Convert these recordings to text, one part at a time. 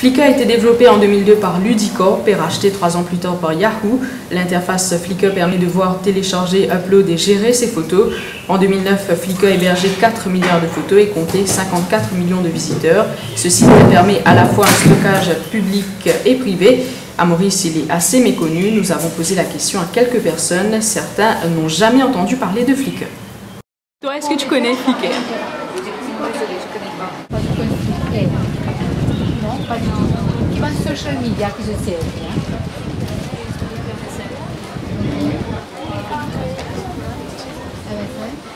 Flickr a été développé en 2002 par Ludicorp et racheté 3 ans plus tard par Yahoo. L'interface Flickr permet de voir, télécharger, upload et gérer ses photos. En 2009, Flickr hébergeait 4 milliards de photos et comptait 54 millions de visiteurs. Ce site permet à la fois un stockage public et privé. À Maurice, il est assez méconnu. Nous avons posé la question à quelques personnes. Certains n'ont jamais entendu parler de Flickr. Toi, est-ce que tu connais Flickr? Pas du tout. Il y a un social media que je sais.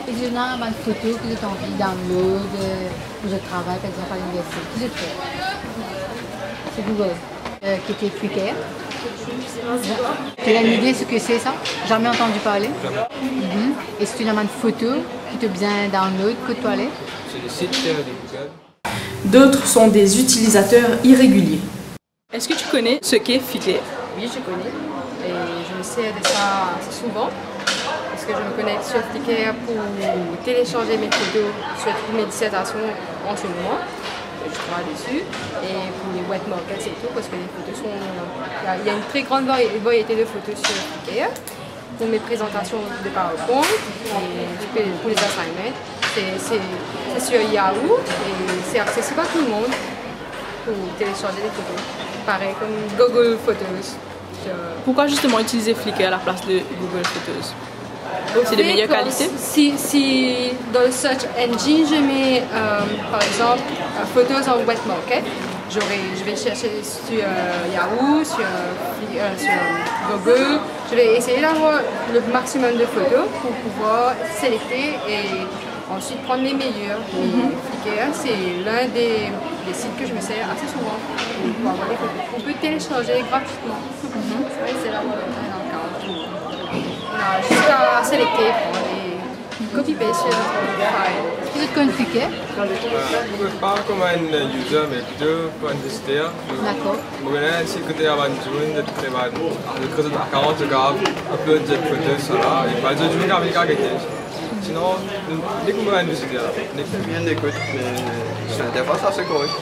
Et je n'ai pas de photos que j'ai envie de download, où je travaille par exemple à l'université. Qui je fais? C'est Google, qui était Flickr. Tu as une idée de ce que c'est ça? Jamais entendu parler? Et si tu n'as pas de photos qui te bien download, que tu allais? C'est des sites de Google. D'autres sont des utilisateurs irréguliers. Est-ce que tu connais ce qu'est Flickr? Oui, je connais. Et je me sers de ça assez souvent. Parce que je me connecte sur Flickr pour télécharger mes photos, surtout mes dissertations en ce moment. Je travaille dessus. Et pour les wet markets et tout, parce que les photos sont... Il y a une très grande variété de photos sur Flickr. Pour mes présentations de PowerPoint et pour les assignments. C'est sur Yahoo et c'est accessible à tout le monde pour télécharger des photos. Pareil comme Google Photos. Pourquoi justement utiliser Flickr à la place de Google Photos? C'est de meilleure qualité? Si dans le search engine je mets par exemple photos en wet market, je vais chercher sur Yahoo, sur Google. Je vais essayer d'avoir le maximum de photos pour pouvoir sélectionner et ensuite prendre les meilleurs. Flickr, c'est l'un des sites que je me sers assez souvent pour avoir des photos. On peut télécharger gratuitement. C'est là où on a juste à sélectionner, prendre et copy-paste sur notre file. Est-ce que tu connais Flickr? Pas comme un user, mais plutôt comme un visiteur. D'accord. Je suis côté avant de jouer, de prévoir. Je crée un account, je garde, upload des photos, ça là. Et pas de jouer avec la qualité. Sinon, dès qu'on va un visiteur. Bien d'écoute, mais c'est une interface assez correcte.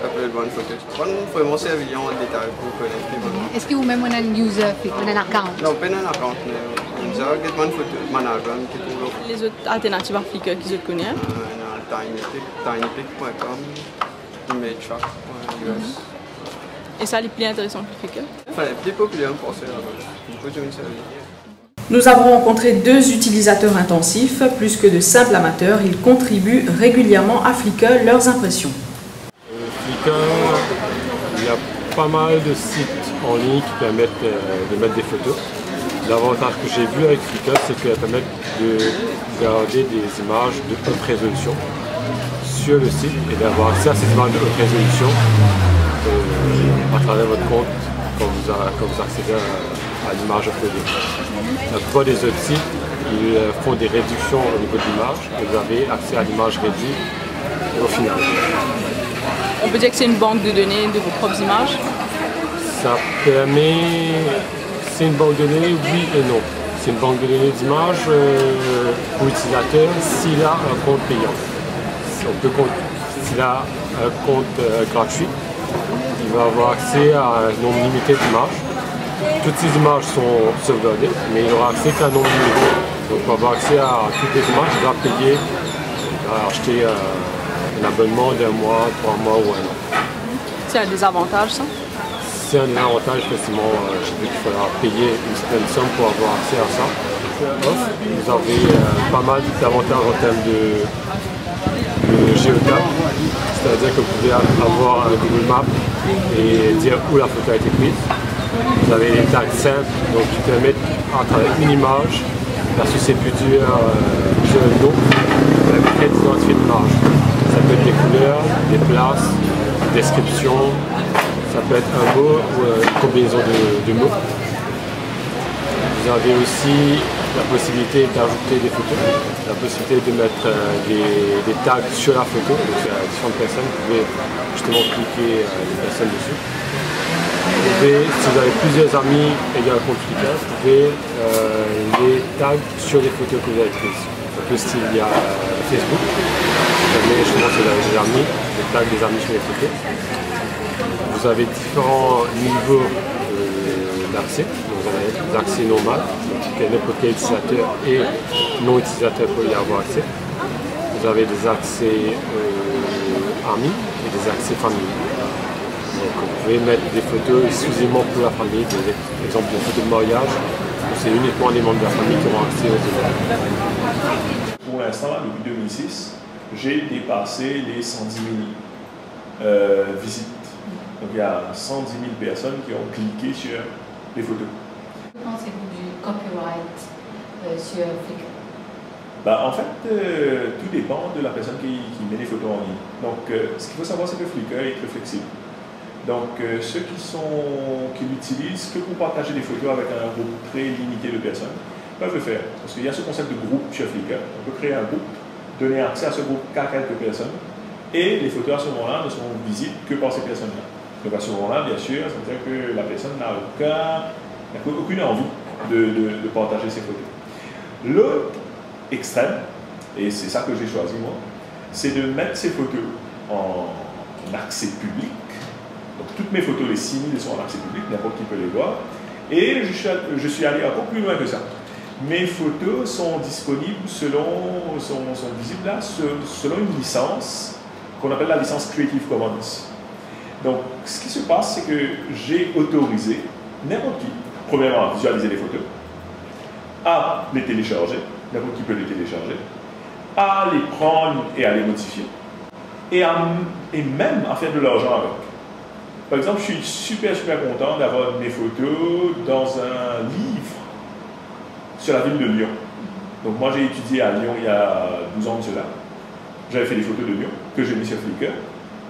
Upload bonne photo. Pas vraiment servi en détail pour connaître. Est-ce que vous-même, vous avez un user, un account? Non, pas un account, mais on a une bonne photo, management qui est toujours. Les autres alternatives à Flickr qu'ils connaissent? Tinypic.com, ImageShark.us. Et ça, les plus intéressants que Flickr? Enfin, les plus populaires pour ça, beaucoup de services. Nous avons rencontré 2 utilisateurs intensifs, plus que de simples amateurs. Ils contribuent régulièrement à Flickr leurs impressions. Flickr, il y a pas mal de sites en ligne qui permettent de mettre des photos. L'avantage que j'ai vu avec Flickr, c'est qu'elle permet de garder des images de haute résolution sur le site et d'avoir accès à ces images de haute résolution à travers votre compte quand vous accédez à l'image uploadée. La plupart des autres sites, ils font des réductions au niveau de l'image et vous avez accès à l'image réduite au final. On peut dire que c'est une banque de données de vos propres images? Ça permet... C'est une banque de données, oui et non. C'est une banque de données d'images pour l'utilisateur s'il a un compte payant. S'il a un compte gratuit, il va avoir accès à un nombre limité d'images. Toutes ces images sont sauvegardées, mais il aura accès qu'à un nombre limité. Donc pour avoir accès à toutes les images, il doit payer, il va acheter un abonnement d'1 mois, 3 mois ou 1 an. C'est un désavantage, ça? C'est un des avantages, effectivement, je sais qu'il faudra payer une certaine somme pour avoir accès à ça. Vous avez pas mal d'avantages en termes de géotag, c'est-à-dire que vous pouvez avoir un Google Maps et dire où la photo a été prise. Vous avez des tags simples, donc qui permettent à travers une image, versus ces plusieurs géodos, vous avez d'identifier l'image. Ça peut être des couleurs, des places, des descriptions. Ça peut être un mot ou une combinaison de mots. Vous avez aussi la possibilité d'ajouter des photos, la possibilité de mettre des tags sur la photo. Donc il y a différentes personnes, vous pouvez justement cliquer les personnes dessus. Vous pouvez, si vous avez plusieurs amis ayant un compte Flickr, vous pouvez les tags sur les photos que vous avez prises. Un peu style, il y a Facebook, qui permet justement si vous avez des amis, les tags des amis sur les photos. vous avez différents niveaux d'accès. Vous avez l'accès normal, donc n'importe quel utilisateur et non utilisateur peut y avoir accès. Vous avez des accès amis et des accès famille. Donc vous pouvez mettre des photos exclusivement pour la famille, par exemple des photos de mariage, c'est uniquement les membres de la famille qui ont accès aux images. Pour l'instant, depuis 2006, j'ai dépassé les 110 000 visites. Donc il y a 110 000 personnes qui ont cliqué sur les photos. Que pensez-vous du copyright sur Flickr? En fait, tout dépend de la personne qui met les photos en ligne. Donc ce qu'il faut savoir, c'est que Flickr est très flexible. Donc ceux qui l'utilisent que pour partager des photos avec un groupe très limité de personnes peuvent le faire. Parce qu'il y a ce concept de groupe sur Flickr. On peut créer un groupe, donner accès à ce groupe qu'à quelques personnes, et les photos à ce moment-là ne seront visibles que par ces personnes-là. Donc à ce moment-là, bien sûr, ça veut dire que la personne n'a aucune envie de partager ses photos. L'autre extrême, et c'est ça que j'ai choisi moi, c'est de mettre ces photos en accès public. Donc toutes mes photos, les 6000 sont en accès public, n'importe qui peut les voir. Et je suis allé encore plus loin que ça. Mes photos sont disponibles sont visibles là, selon une licence qu'on appelle la licence Creative Commons. Donc ce qui se passe, c'est que j'ai autorisé n'importe qui, premièrement, à visualiser les photos, à les télécharger, n'importe qui peut les télécharger, à les prendre et à les modifier, et même à faire de l'argent avec. Par exemple, je suis super content d'avoir mes photos dans un livre sur la ville de Lyon. Donc moi j'ai étudié à Lyon il y a 12 ans de cela. J'avais fait des photos de Lyon que j'ai mis sur Flickr.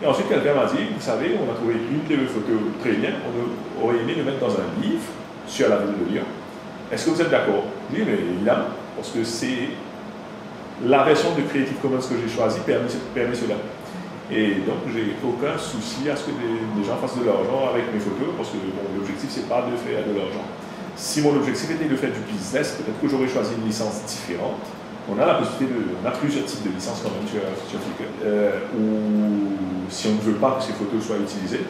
Et ensuite quelqu'un m'a dit, vous savez, on a trouvé une de vos photos très bien, on aurait aimé le mettre dans un livre sur la ville de Lyon. Est-ce que vous êtes d'accord? Je dis, mais évidemment, parce que c'est la version de Creative Commons que j'ai choisie permet cela. Et donc, j'ai aucun souci à ce que des gens fassent de l'argent avec mes photos, parce que bon, l'objectif, c'est pas de faire de l'argent. Si mon objectif était de faire du business, peut-être que j'aurais choisi une licence différente. On a la possibilité on a plusieurs types de licences quand même sur Flickr. Ou si on ne veut pas que ces photos soient utilisées,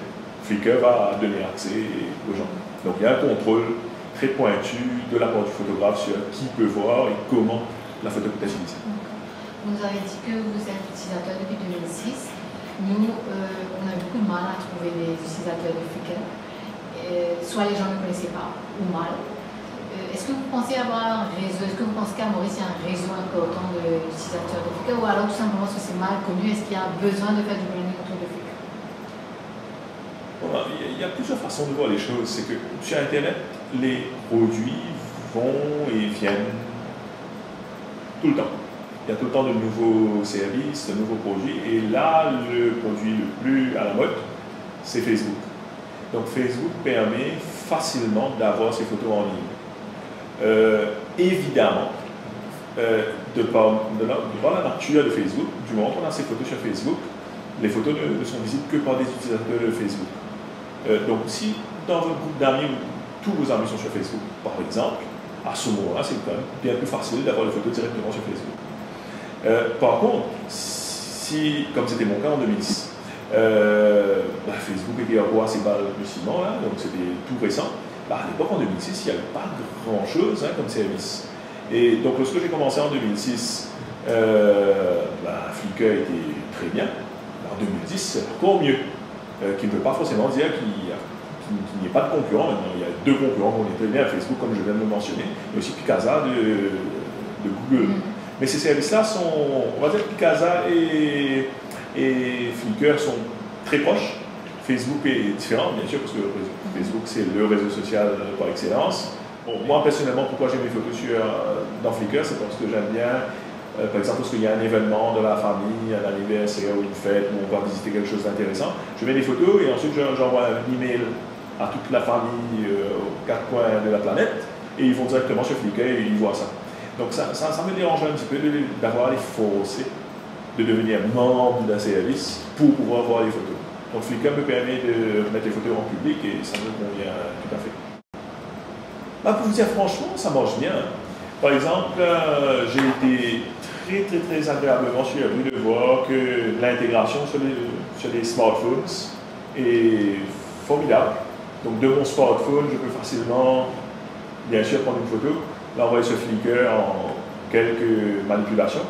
Flickr va donner accès aux gens. Donc, il y a un contrôle très pointu de la part du photographe sur qui peut voir et comment la photo peut être utilisée. Vous avez dit que vous êtes utilisateur depuis 2006. Nous, on a beaucoup de mal à trouver des utilisateurs de Flickr. Soit les gens ne connaissaient pas, ou mal. Est-ce que vous pensez avoir un réseau? Est-ce que vous pensez qu'à Maurice, il y a un réseau important d'utilisateurs de Flickr? Ou alors tout simplement parce que c'est mal connu, est-ce qu'il y a besoin de faire du branding autour de Flickr? Il y a plusieurs façons de voir les choses. C'est que sur Internet, les produits vont et viennent tout le temps. Il y a tout le temps de nouveaux services, de nouveaux produits. Et là, le produit le plus à la mode, c'est Facebook. Donc Facebook permet facilement d'avoir ces photos en ligne. Évidemment, de par la nature de Facebook, du moment qu'on a ces photos sur Facebook, les photos ne sont visibles que par des utilisateurs de Facebook. Donc si dans votre groupe d'amis, tous vos amis sont sur Facebook, par exemple, à ce moment-là, c'est quand même bien plus facile d'avoir les photos directement sur Facebook. Par contre, si, comme c'était mon cas en 2006, Facebook était encore assez balbutiement, là, donc c'était tout récent. À l'époque, en 2006, il n'y avait pas grand-chose comme service. Et donc, lorsque j'ai commencé en 2006, Flickr était très bien. En 2010, c'est encore mieux. Qui ne veut pas forcément dire qu'il n'y ait pas de concurrents. Maintenant, il y a deux concurrents qu'on est très bien à Facebook, comme je viens de le mentionner, et aussi Picasa de Google. Mais ces services-là sont, on va dire que Picasa et Flickr sont très proches. Facebook est différent, bien sûr, parce que Facebook, c'est le réseau social par excellence. Bon, moi, personnellement, pourquoi j'ai mes photos dans Flickr, c'est parce que j'aime bien, par exemple, parce qu'il y a un événement de la famille, un anniversaire ou une fête où on va visiter quelque chose d'intéressant. Je mets des photos et ensuite j'envoie un email à toute la famille aux quatre coins de la planète et ils vont directement sur Flickr et ils voient ça. Donc ça me dérange un petit peu d'avoir les forcer de devenir membre d'un service pour pouvoir voir les photos. Donc Flickr me permet de mettre les photos en public et ça me convient tout à fait. Pour vous dire franchement, ça marche bien. Par exemple, j'ai été très agréablement surpris de voir que l'intégration sur les smartphones est formidable. Donc de mon smartphone, je peux facilement, bien sûr, prendre une photo, l'envoyer sur Flickr en quelques manipulations.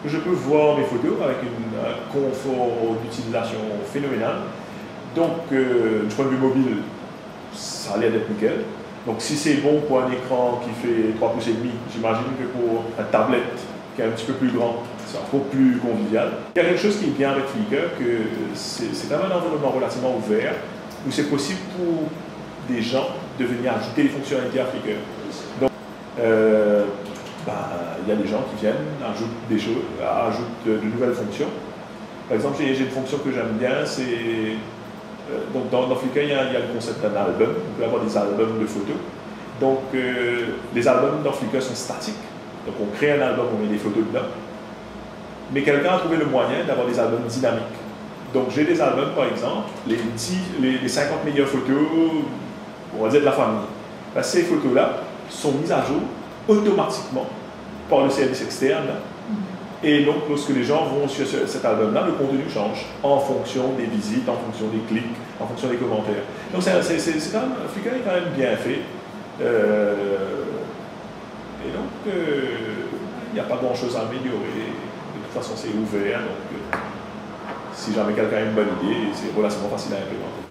Je peux voir mes photos avec un confort d'utilisation phénoménal. Donc, du point de vue mobile, ça a l'air d'être nickel. Donc, si c'est bon pour un écran qui fait 3,5 pouces, j'imagine que pour une tablette qui est un petit peu plus grand, c'est encore plus convivial. Il y a quelque chose qui est bien avec Flickr, que c'est quand même un environnement relativement ouvert, où c'est possible pour des gens de venir ajouter des fonctionnalités à Flickr. Donc, il y a des gens qui viennent, ajoutent des choses, ajoutent de nouvelles fonctions. Par exemple, j'ai une fonction que j'aime bien, c'est... donc dans Flickr, il y a le concept d'un album. On peut avoir des albums de photos. Donc, les albums dans Flickr sont statiques. Donc, on crée un album, on met des photos dedans. Mais quelqu'un a trouvé le moyen d'avoir des albums dynamiques. Donc, j'ai des albums, par exemple, les 50 meilleures photos, on va dire de la famille. Ben, ces photos-là sont mises à jour automatiquement par le service externe. Et donc, lorsque les gens vont sur cet album-là, le contenu change en fonction des visites, en fonction des clics, en fonction des commentaires. Donc, c'est quand même, Flickr est quand même bien fait. Et donc, il n'y a pas grand-chose à améliorer. De toute façon, c'est ouvert. Donc, si jamais quelqu'un a une bonne idée, c'est relativement facile à implémenter.